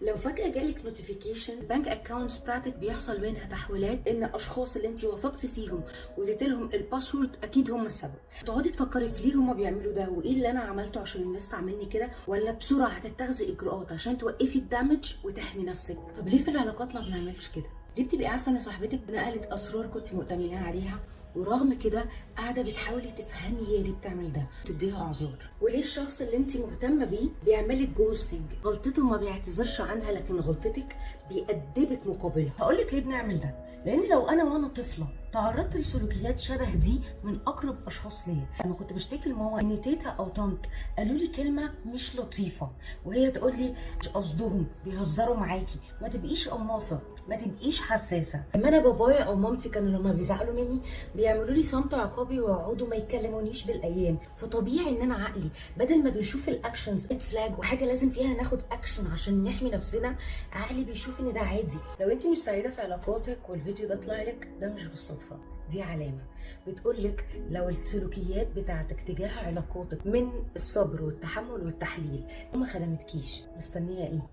لو فجأة جالك نوتيفيكيشن البنك اكونتس بتاعتك بيحصل منها تحويلات، ان اشخاص اللي انت وثقتي فيهم واديت لهم الباسورد اكيد هم السبب، تقعدي تفكري في ليه هم بيعملوا ده وايه اللي انا عملته عشان الناس تعملني كده، ولا بسرعة هتتخذي اجراءات عشان توقفي الدمج وتحمي نفسك. طب ليه في العلاقات ما بنعملش كده؟ ليه بتبقي عارفة ان صاحبتك نقلت اسرار كنت مؤتمنة عليها ورغم كده قاعده بتحاولي تفهمي هي ليه بتعمل ده، تديها اعذار؟ وليه الشخص اللي انت مهتمه بيه بيعملك جوستنج، غلطته ما بيعتذرش عنها لكن غلطتك بيأدبك مقابلها؟ هقولك ليه بنعمل ده. لان لو انا وانا طفله تعرضت لسلوكيات شبه دي من اقرب اشخاص ليا، انا كنت بشتكي لماما ان تيتا او طنط قالوا لي كلمه مش لطيفه وهي تقول لي مش قصدهم بيهزروا معاكي، ما تبقيش قماصه، ما تبقيش حساسه. اما انا بابايا او مامتي كانوا لما بيزعلوا مني بيعملوا لي صمت عقابي ويقعدوا ما يكلمونيش بالايام، فطبيعي ان انا عقلي بدل ما بيشوف الاكشنز ريد فلاج وحاجه لازم فيها ناخد اكشن عشان نحمي نفسنا، عقلي بيشوف ان ده عادي. لو انت مش سعيده في علاقاتك والفيديو ده طلع لك، ده مش بالصدفه، دي علامه بتقولك لو السلوكيات بتاعتك تجاه علاقاتك من الصبر والتحمل والتحليل وما خدمتكيش، مستنيه ايه؟